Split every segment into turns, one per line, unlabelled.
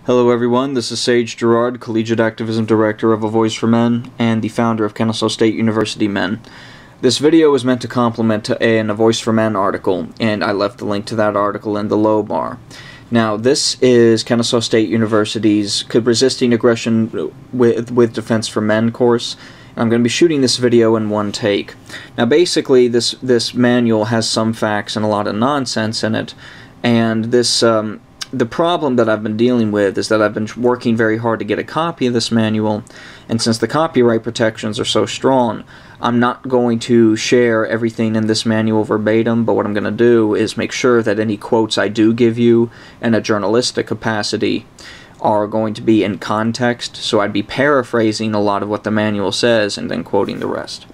Hello everyone, this is Sage Gerard, Collegiate Activism Director of A Voice for Men, and the founder of Kennesaw State University Men. This video was meant to complement an A Voice for Men article, and I left the link to that article in the low bar. Now, this is Kennesaw State University's Resisting Aggression with Defense for Men course. I'm going to be shooting this video in one take. Now basically, this manual has some facts and a lot of nonsense in it, and the problem that I've been dealing with is that I've been working very hard to get a copy of this manual, and since the copyright protections are so strong, I'm not going to share everything in this manual verbatim, but what I'm going to do is make sure that any quotes I do give you in a journalistic capacity are going to be in context, so I'd be paraphrasing a lot of what the manual says and then quoting the rest.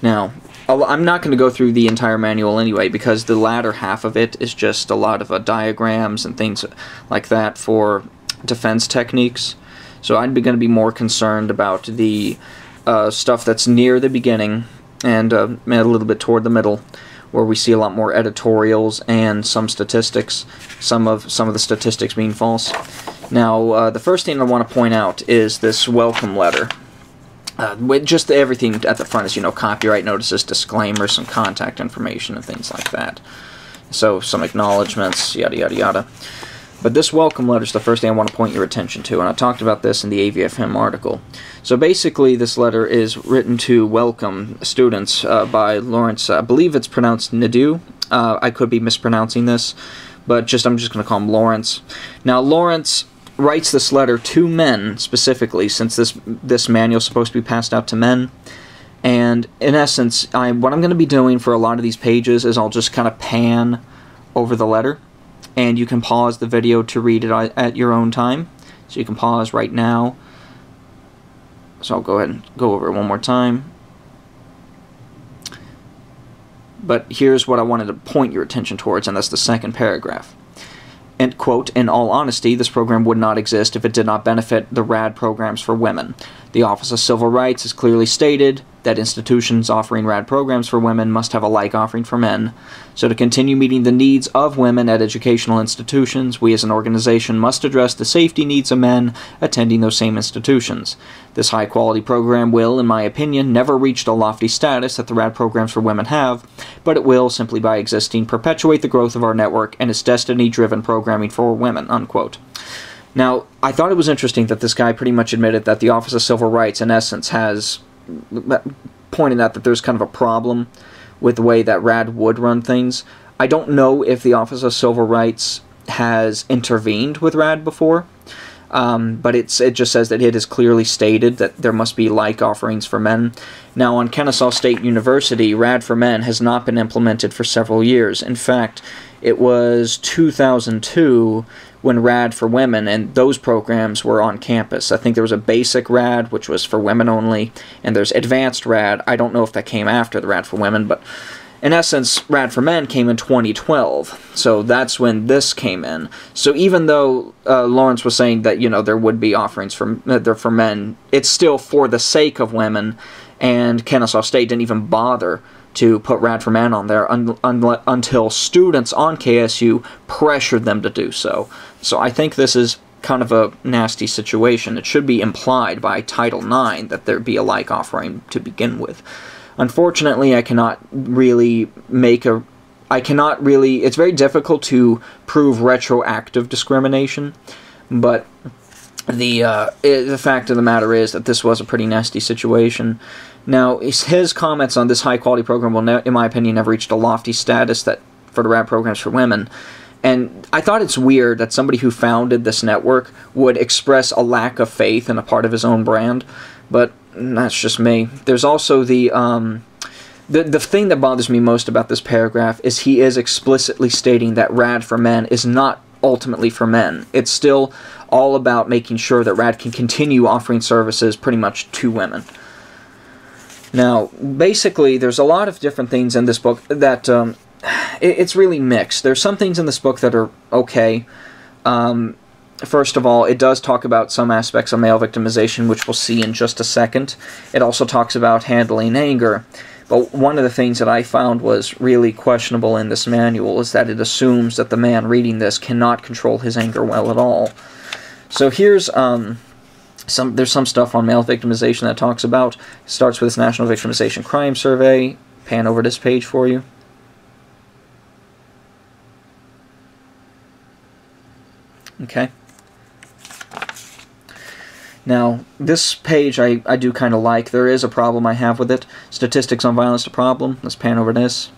Now, I'm not going to go through the entire manual anyway, because the latter half of it is just a lot of diagrams and things like that for defense techniques. So I'd be going to be more concerned about the stuff that's near the beginning and a little bit toward the middle, where we see a lot more editorials and some statistics, some of the statistics being false. Now, the first thing I want to point out is this welcome letter. With just everything at the front is, copyright notices, disclaimers, some contact information, and things like that. So, some acknowledgments, yada, yada, yada. But this welcome letter is the first thing I want to point your attention to, and I talked about this in the AVFM article. So, basically, this letter is written to welcome students by Lawrence. I believe it's pronounced Nadeau. I could be mispronouncing this, but I'm just going to call him Lawrence. Now, Lawrence writes this letter to men specifically, since this manual is supposed to be passed out to men. And in essence, what I'm going to be doing for a lot of these pages is I'll just kind of pan over the letter, and you can pause the video to read it at your own time. So you can pause right now. So I'll go ahead and go over it one more time. But here's what I wanted to point your attention towards, and that's the second paragraph. And, quote, in all honesty, this program would not exist if it did not benefit the RAD programs for women. The Office of Civil Rights has clearly stated that institutions offering RAD programs for women must have a like offering for men. So to continue meeting the needs of women at educational institutions, we as an organization must address the safety needs of men attending those same institutions. This high-quality program will, in my opinion, never reach the lofty status that the RAD programs for women have, but it will, simply by existing, perpetuate the growth of our network and its destiny-driven programming for women, unquote. Now, I thought it was interesting that this guy pretty much admitted that the Office of Civil Rights, in essence, has pointed out that there's kind of a problem with the way that RAD would run things. I don't know if the Office of Civil Rights has intervened with RAD before, but it just says that it has clearly stated that there must be like offerings for men. Now, on Kennesaw State University, RAD for Men has not been implemented for several years. In fact, it was 2002 when RAD for Women and those programs were on campus. I think there was a basic RAD, which was for women only, and there's advanced RAD. I don't know if that came after the RAD for Women, but in essence, RAD for Men came in 2012, so that's when this came in. So even though Lawrence was saying that, there would be offerings for men, it's still for the sake of women, and Kennesaw State didn't even bother to put RAD for Men on there until students on KSU pressured them to do so. So I think this is kind of a nasty situation. It should be implied by Title IX that there be a like offering to begin with. Unfortunately, I cannot really it's very difficult to prove retroactive discrimination, but the fact of the matter is that this was a pretty nasty situation. Now, his comments on this high-quality program will, in my opinion, never reached a lofty status for the RAD programs for women. And I thought it's weird that somebody who founded this network would express a lack of faith in a part of his own brand, but that's just me. There's also the thing that bothers me most about this paragraph is he is explicitly stating that RAD for Men is not ultimately for men. It's still all about making sure that RAD can continue offering services pretty much to women. Now, basically, there's a lot of different things in this book that it's really mixed. There's some things in this book that are okay. First of all, it does talk about some aspects of male victimization, which we'll see in just a second. It also talks about handling anger. But one of the things that I found was really questionable in this manual is that it assumes that the man reading this cannot control his anger well at all. So here's there's some stuff on male victimization that talks about. It starts with this National Victimization Crime Survey. Pan over this page for you. Okay. Now, this page I do kind of like. There is a problem I have with it. Statistics on violence to problem. Let's pan over this.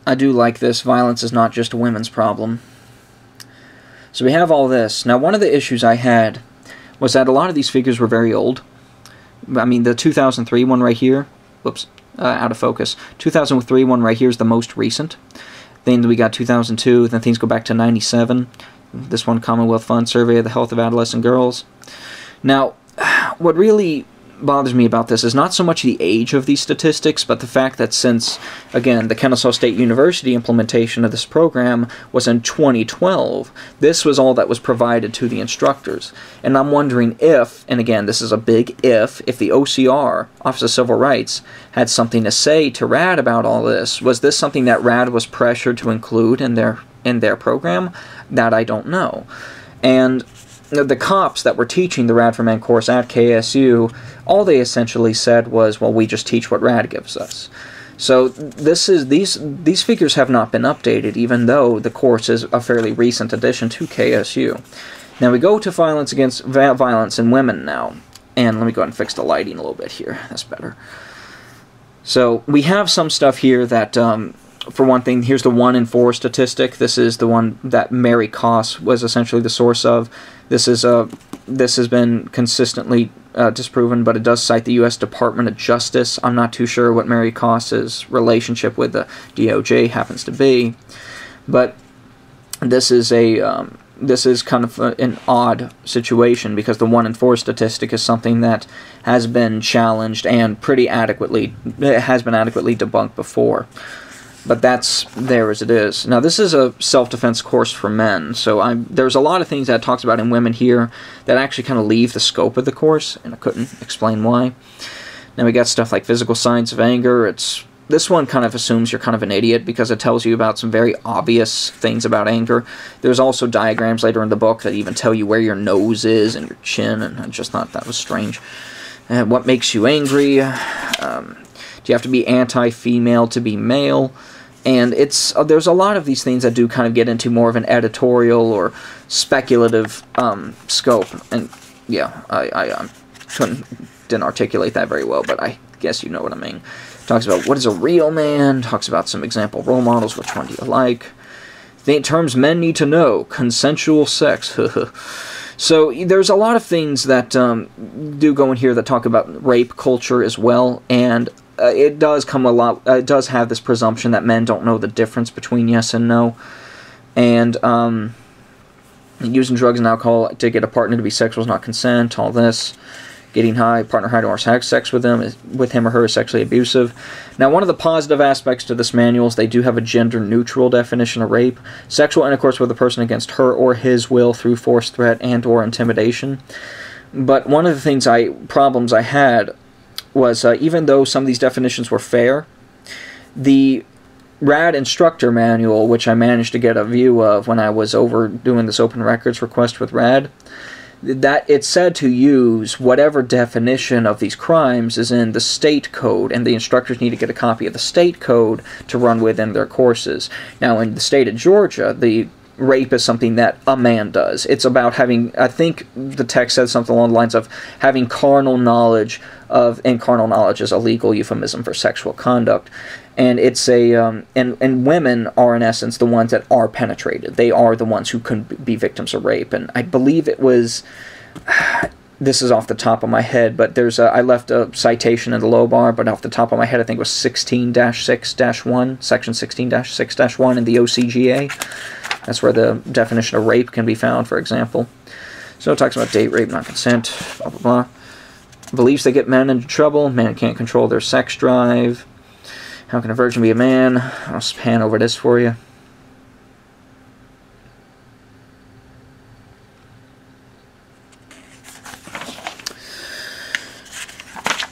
I do like this. Violence is not just a women's problem. So we have all this. Now, one of the issues I had was that a lot of these figures were very old. I mean, the 2003 one right here, whoops, out of focus. 2003 one right here is the most recent. Then we got 2002, then things go back to 97. This one, Commonwealth Fund Survey of the Health of Adolescent Girls. Now, what really bothers me about this is not so much the age of these statistics, but the fact that since, again, the Kennesaw State University implementation of this program was in 2012, this was all that was provided to the instructors. And I'm wondering if, and again, this is a big if the OCR, Office of Civil Rights, had something to say to RAD about all this. Was this something that RAD was pressured to include in their program? That I don't know. And the cops that were teaching the RAD for Men course at KSU, all they essentially said was, well, we just teach what RAD gives us. So these figures have not been updated, even though the course is a fairly recent addition to KSU. Now we go to violence in women now. And let me go ahead and fix the lighting a little bit here. That's better. So we have some stuff here that, for one thing, here's the 1 in 4 statistic. This is the one that Mary Koss was essentially the source of. This has been consistently disproven, but it does cite the U.S. Department of Justice. I'm not too sure what Mary Koss's relationship with the DOJ happens to be, but this is kind of an odd situation because the 1 in 4 statistic is something that has been challenged and has been adequately debunked before. But that's there as it is. Now, this is a self-defense course for men, so there's a lot of things that it talks about in women here that actually kind of leave the scope of the course, and I couldn't explain why. Now, we got stuff like physical signs of anger. This one kind of assumes you're kind of an idiot because it tells you about some very obvious things about anger. There's also diagrams later in the book that even tell you where your nose is and your chin, and I just thought that was strange. What makes you angry? Do you have to be anti-female to be male? And there's a lot of these things that do kind of get into more of an editorial or speculative scope. And yeah, I didn't articulate that very well, but I guess you know what I mean. Talks about what is a real man, talks about some example role models, which one do you like? The terms men need to know, consensual sex. So there's a lot of things that do go in here that talk about rape culture as well, and it does have this presumption that men don't know the difference between yes and no, and using drugs and alcohol to get a partner to be sexual is not consent. All this, getting high, partner high or have sex with him or her is sexually abusive. Now, one of the positive aspects to this manual is they do have a gender-neutral definition of rape: sexual intercourse with a person against her or his will through force, threat, and/or intimidation. But one of the problems I had was even though some of these definitions were fair, the RAD instructor manual, which I managed to get a view of when I was over doing this open records request with RAD, that it said to use whatever definition of these crimes is in the state code, and the instructors need to get a copy of the state code to run within their courses. Now, in the state of Georgia, the rape is something that a man does. It's about having, I think the text said something along the lines of having carnal knowledge of, and carnal knowledge is a legal euphemism for sexual conduct. And it's and women are in essence the ones that are penetrated. They are the ones who can be victims of rape. And I believe it was, this is off the top of my head, but I left a citation in the low bar, but off the top of my head I think it was 16-6-1, section 16-6-1 in the OCGA. That's where the definition of rape can be found, for example. So it talks about date rape, not consent, blah, blah, blah. Beliefs that get men into trouble. Men can't control their sex drive. How can a virgin be a man? I'll pan over this for you.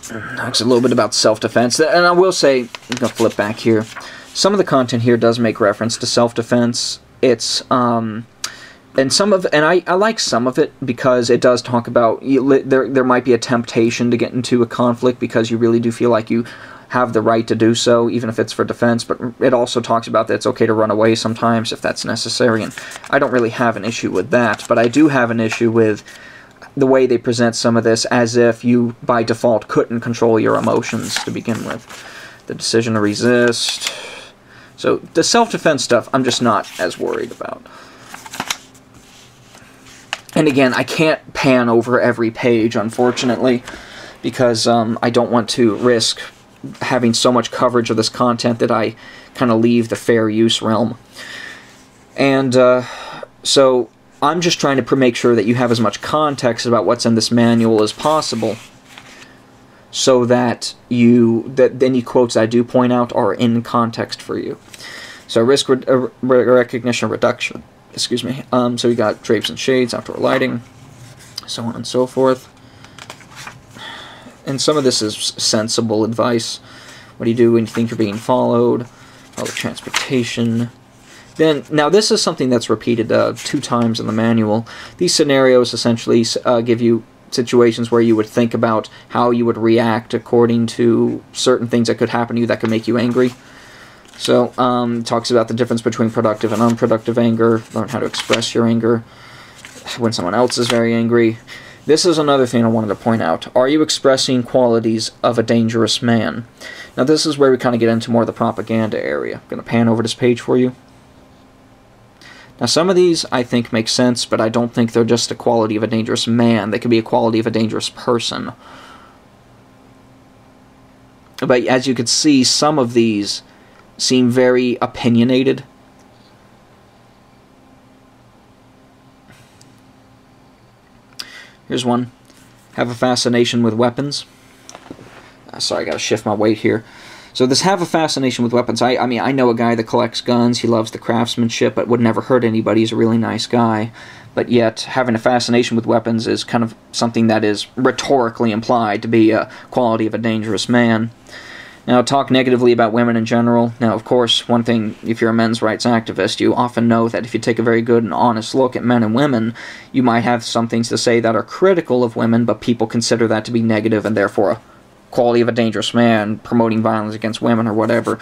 Talks a little bit about self-defense, and I will say, I'm gonna flip back here. Some of the content here does make reference to self-defense. It's and I like some of it because it does talk about there might be a temptation to get into a conflict because you really do feel like you have the right to do so, even if it's for defense, but it also talks about that it's okay to run away sometimes if that's necessary, and I don't really have an issue with that, but I do have an issue with the way they present some of this as if you, by default, couldn't control your emotions to begin with. The decision to resist. So, the self-defense stuff, I'm just not as worried about. And again, I can't pan over every page, unfortunately, because I don't want to risk having so much coverage of this content that I kind of leave the fair use realm. And so I'm just trying to make sure that you have as much context about what's in this manual as possible, so that any quotes I do point out are in context for you. So risk recognition reduction. Excuse me. So we got drapes and shades, outdoor lighting, so on and so forth. And some of this is sensible advice. What do you do when you think you're being followed? Public transportation. Now this is something that's repeated 2 times in the manual. These scenarios essentially give you situations where you would think about how you would react according to certain things that could happen to you that could make you angry. So, talks about the difference between productive and unproductive anger, learn how to express your anger when someone else is very angry. This is another thing I wanted to point out. Are you expressing qualities of a dangerous man? Now this is where we kind of get into more of the propaganda area. I'm going to pan over this page for you. Now some of these I think make sense, but I don't think they're just a quality of a dangerous man. They could be a quality of a dangerous person. But as you can see, some of these seem very opinionated. Here's one. Have a fascination with weapons. Sorry, I gotta shift my weight here. So this have a fascination with weapons. I mean, I know a guy that collects guns. He loves the craftsmanship, but would never hurt anybody. He's a really nice guy. But yet, having a fascination with weapons is kind of something that is rhetorically implied to be a quality of a dangerous man. Now, talk negatively about women in general. Now, of course, one thing, if you're a men's rights activist, you often know that if you take a very good and honest look at men and women, you might have some things to say that are critical of women, but people consider that to be negative and therefore a quality of a dangerous man, promoting violence against women or whatever.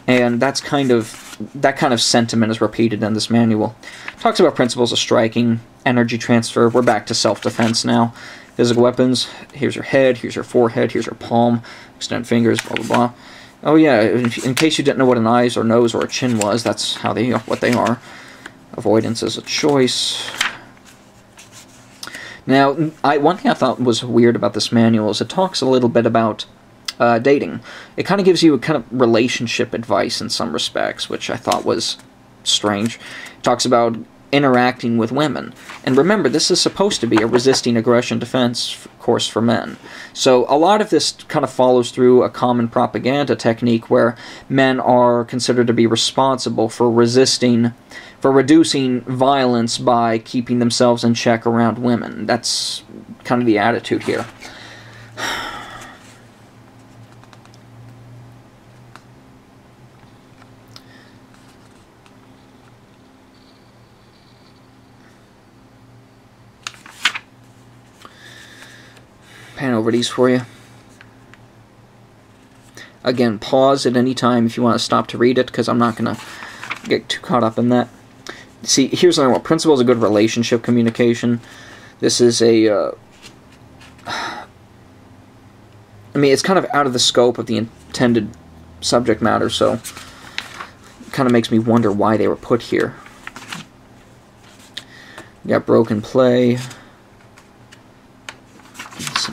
And that kind of sentiment is repeated in this manual. Talks about principles of striking, energy transfer. We're back to self-defense now. Physical weapons. Here's your head, here's your forehead, here's your palm, extend fingers, blah blah blah. Oh yeah, in case you didn't know what an eyes or nose or a chin was, that's how what they are. Avoidance is a choice. Now, one thing I thought was weird about this manual is it talks a little bit about dating. It kind of gives you a kind of relationship advice in some respects, which I thought was strange. It talks about interacting with women. And remember, this is supposed to be a resisting aggression defense course for men. So a lot of this kind of follows through a common propaganda technique where men are considered to be responsible for reducing violence by keeping themselves in check around women. That's kind of the attitude here. Pan over these for you. Again, pause at any time if you want to stop to read it, because I'm not going to get too caught up in that. See, here's another one. Principles of good relationship communication. This is a... I mean, it's kind of out of the scope of the intended subject matter, so it kind of makes me wonder why they were put here. You got broken play.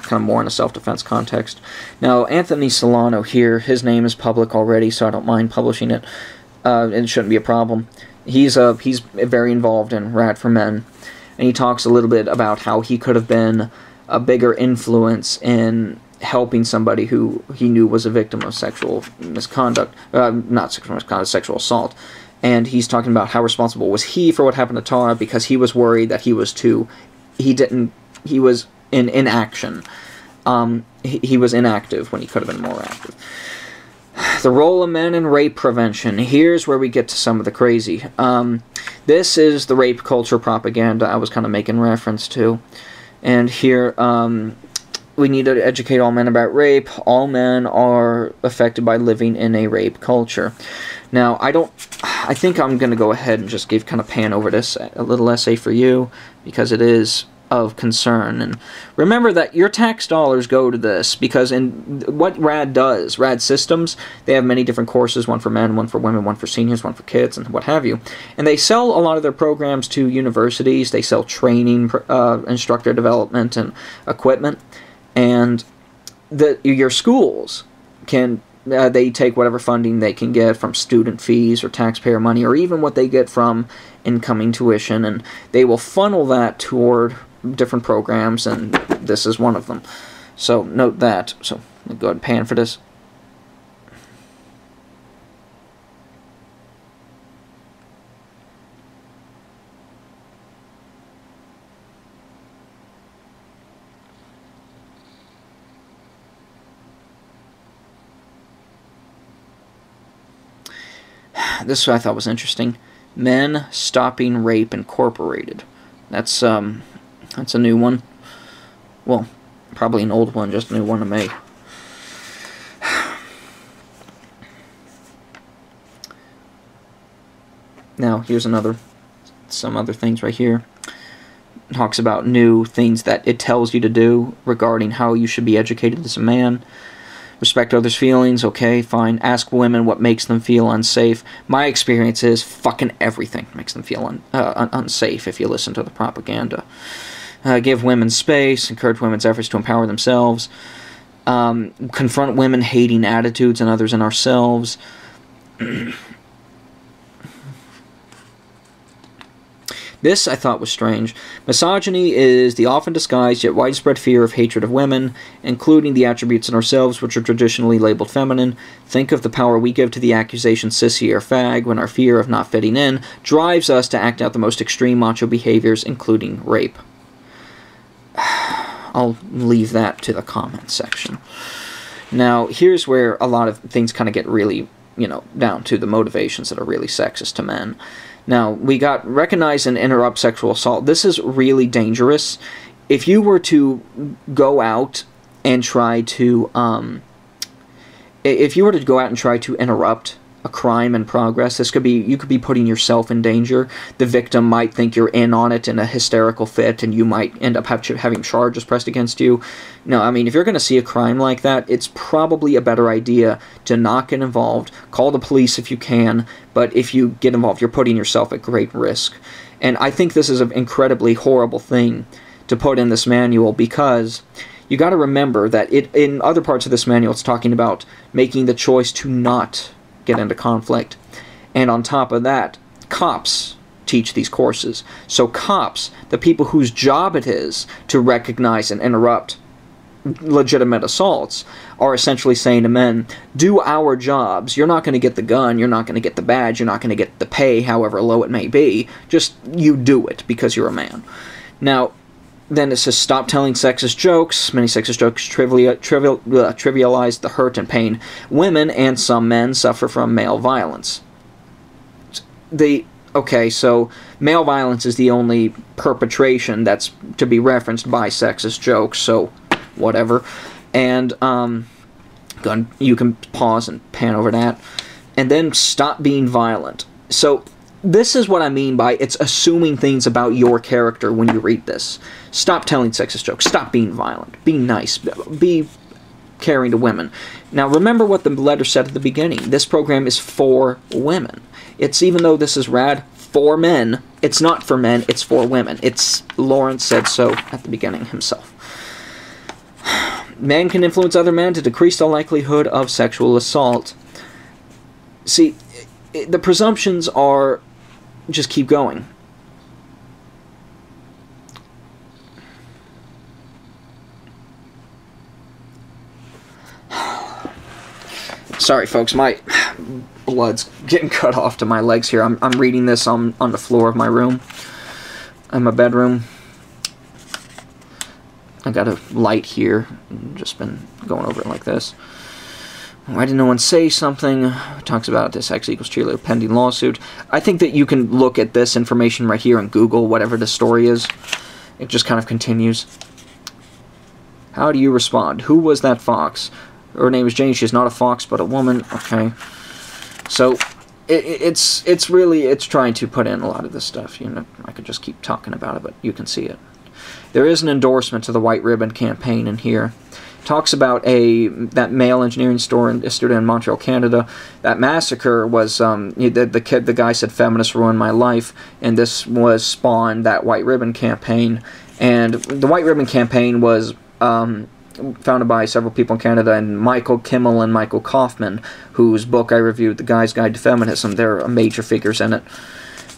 Kind of more in a self-defense context. Now, Anthony Solano here, his name is public already, so I don't mind publishing it. It shouldn't be a problem. He's very involved in RAD for Men, and he talks a little bit about how he could have been a bigger influence in helping somebody who he knew was a victim of sexual misconduct, not sexual misconduct, sexual assault. And he's talking about how responsible was he for what happened to Tara, because he was worried that he was in inaction, he was inactive when he could have been more active. The role of men in rape prevention. Here's where we get to some of the crazy. This is the rape culture propaganda I was kind of making reference to. And here, we need to educate all men about rape. All men are affected by living in a rape culture. Now, I think I'm going to go ahead and just kind of pan over this, a little essay for you, because it is of concern. And remember that your tax dollars go to this, because in what RAD does, RAD systems, they have many different courses, one for men, one for women, one for seniors, one for kids, and what have you. And they sell a lot of their programs to universities. They sell training, instructor development, and equipment. And your schools can, they take whatever funding they can get from student fees or taxpayer money, or even what they get from incoming tuition, and they will funnel that toward different programs, and this is one of them. So note that. So I'll go ahead and pan for this. This I thought was interesting. Men Stopping Rape Incorporated. That's a new one. Well, probably an old one, just a new one to me. Now, here's some other things right here. It talks about new things that it tells you to do regarding how you should be educated as a man. Respect others' feelings, okay, fine. Ask women what makes them feel unsafe. My experience is fucking everything makes them feel unsafe if you listen to the propaganda. Give women space, encourage women's efforts to empower themselves. Confront women hating attitudes and others and ourselves. This I thought was strange. Misogyny is the often disguised yet widespread fear of hatred of women, including the attributes in ourselves which are traditionally labeled feminine. Think of the power we give to the accusation sissy or fag when our fear of not fitting in drives us to act out the most extreme macho behaviors, including rape. I'll leave that to the comment section. Now, here's where a lot of things kind of get really, down to the motivations that are really sexist to men. Now, we got recognize and interrupt sexual assault. This is really dangerous. If you were to go out and try to, interrupt a crime in progress, you could be putting yourself in danger. The victim might think you're in on it in a hysterical fit, and you might end up having charges pressed against you. No, I mean, if you're going to see a crime like that, it's probably a better idea to not get involved. Call the police if you can, but if you get involved, you're putting yourself at great risk. And I think this is an incredibly horrible thing to put in this manual, because you got to remember that in other parts of this manual, it's talking about making the choice to not get into conflict. And on top of that, cops teach these courses. So cops, the people whose job it is to recognize and interrupt legitimate assaults, are essentially saying to men, do our jobs. You're not going to get the gun, you're not going to get the badge, you're not going to get the pay, however low it may be. Just you do it because you're a man. Now, then it says, stop telling sexist jokes. Many sexist jokes trivialize the hurt and pain women and some men suffer from male violence. Okay, so male violence is the only perpetration that's to be referenced by sexist jokes, so whatever. And you can pause and pan over that. And then stop being violent. So this is what I mean by it's assuming things about your character when you read this. Stop telling sexist jokes. Stop being violent. Be nice. Be caring to women. Now, remember what the letter said at the beginning. This program is for women. It's, even though this is RAD for men, it's not for men, it's for women. Lawrence said so at the beginning himself. Men can influence other men to decrease the likelihood of sexual assault. See, the presumptions are, just keep going. Sorry, folks, my blood's getting cut off to my legs here. I'm reading this on the floor of my room, in my bedroom. I got a light here, just been going over it like this. Why did no one say something? It talks about this X equals cheerleader pending lawsuit. I think that you can look at this information right here and Google whatever the story is. It just kind of continues. How do you respond? Who was that fox? Her name is Jane. She's not a fox, but a woman. Okay. So, it's really trying to put in a lot of this stuff. You know, I could just keep talking about it, but you can see it. There is an endorsement to the White Ribbon campaign in here. Talks about that male engineering student in Montreal, Canada. That massacre was the guy said feminists ruined my life, and this was spawned that White Ribbon campaign. And the White Ribbon campaign was founded by several people in Canada, and Michael Kimmel and Michael Kaufman, whose book I reviewed, The Guy's Guide to Feminism. They're major figures in it.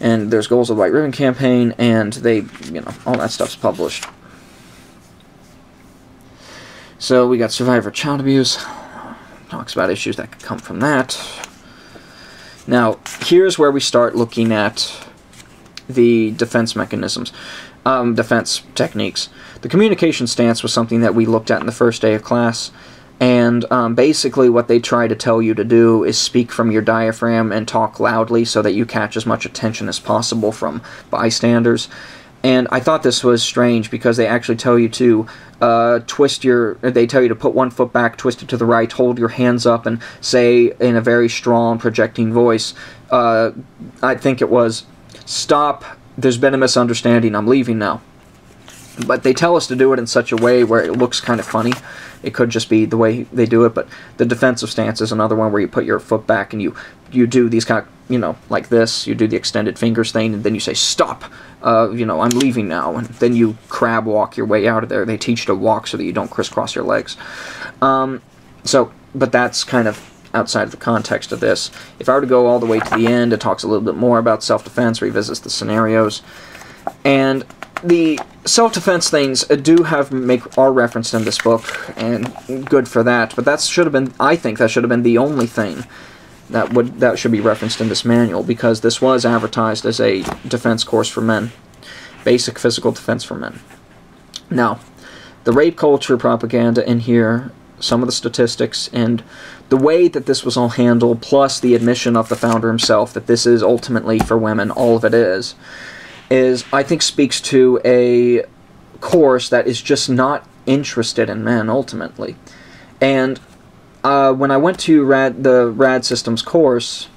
And there's goals of the White Ribbon campaign, and they, all that stuff's published. So we got survivor child abuse. Talks about issues that could come from that. Now, here's where we start looking at the defense mechanisms, defense techniques. The communication stance was something that we looked at in the first day of class, and basically what they try to tell you to do is speak from your diaphragm and talk loudly so that you catch as much attention as possible from bystanders. And I thought this was strange because they actually tell you to they tell you to put one foot back, twist it to the right, hold your hands up, and say in a very strong projecting voice, I think it was, "Stop, there's been a misunderstanding, I'm leaving now." But they tell us to do it in such a way where it looks kind of funny. It could just be the way they do it, but the defensive stance is another one where you put your foot back and you do these kind of, like this, you do the extended fingers thing, and then you say, "Stop, I'm leaving now," and then you crab walk your way out of there. They teach you to walk so that you don't crisscross your legs. But that's kind of outside of the context of this. If I were to go all the way to the end, it talks a little bit more about self-defense, revisits the scenarios, and the self-defense things are referenced in this book, and good for that. But I think that should have been the only thing that should be referenced in this manual, because this was advertised as a defense course for men, basic physical defense for men. Now, the rape culture propaganda in here, some of the statistics, and the way that this was all handled, plus the admission of the founder himself that this is ultimately for women, all of it is I think speaks to a course that is just not interested in men, ultimately. And when I went to the RAD Systems course,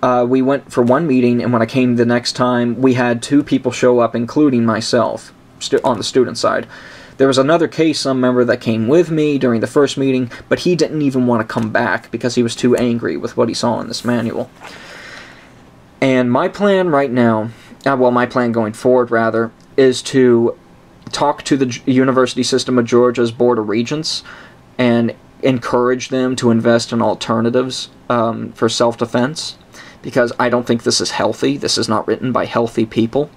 we went for one meeting, and when I came the next time, we had 2 people show up, including myself, on the student side. There was another some member that came with me during the first meeting, but he didn't even want to come back because he was too angry with what he saw in this manual. And my plan right now, my plan going forward, rather, is to talk to the University System of Georgia's Board of Regents and encourage them to invest in alternatives for self-defense, because I don't think this is healthy. This is not written by healthy people.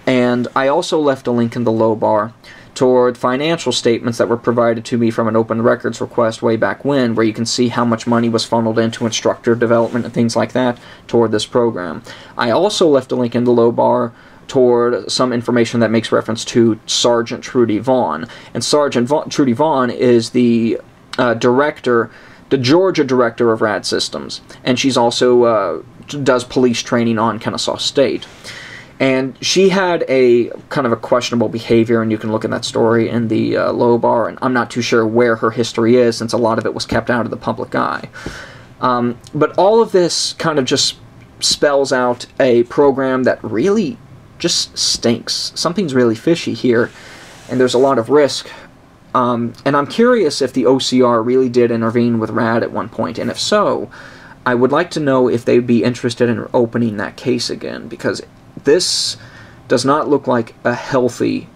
And I also left a link in the low bar toward financial statements that were provided to me from an open records request way back when, where you can see how much money was funneled into instructor development and things like that toward this program. I also left a link in the low bar toward some information that makes reference to Sergeant Trudy Vaughn. And Trudy Vaughn is the director, the Georgia director of RAD Systems, and she's also does police training on Kennesaw State. And she had a kind of a questionable behavior, and you can look at that story in the low bar, and I'm not too sure where her history is, since a lot of it was kept out of the public eye. But all of this kind of just spells out a program that really just stinks. Something's really fishy here, and there's a lot of risk. And I'm curious if the OCR really did intervene with RAD at one point, and if so, I would like to know if they'd be interested in opening that case again, because this does not look like a healthy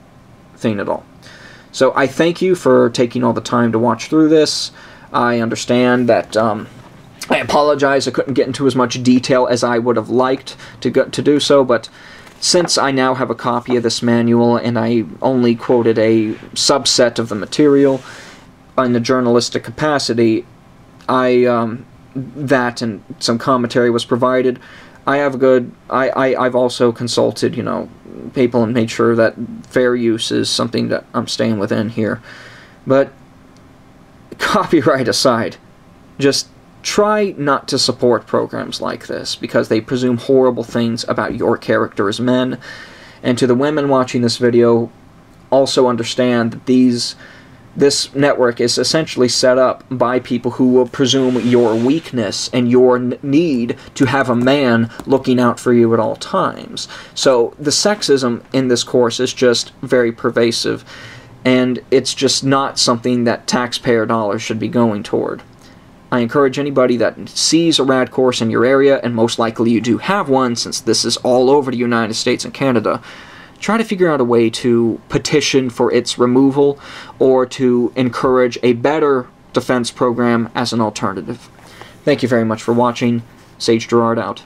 thing at all. So I thank you for taking all the time to watch through this. I understand that I apologize I couldn't get into as much detail as I would have liked to do so, but since I now have a copy of this manual and I only quoted a subset of the material in the journalistic capacity, that and some commentary was provided. I've also consulted, you know, people and made sure that fair use is something that I'm staying within here. But copyright aside, just try not to support programs like this, because they presume horrible things about your character as men. And to the women watching this video, also understand that this network is essentially set up by people who will presume your weakness and your need to have a man looking out for you at all times. So the sexism in this course is just very pervasive, and it's just not something that taxpayer dollars should be going toward. I encourage anybody that sees a RAD course in your area, and most likely you do have one since this is all over the United States and Canada, try to figure out a way to petition for its removal or to encourage a better defense program as an alternative. Thank you very much for watching. Sage Gerard out.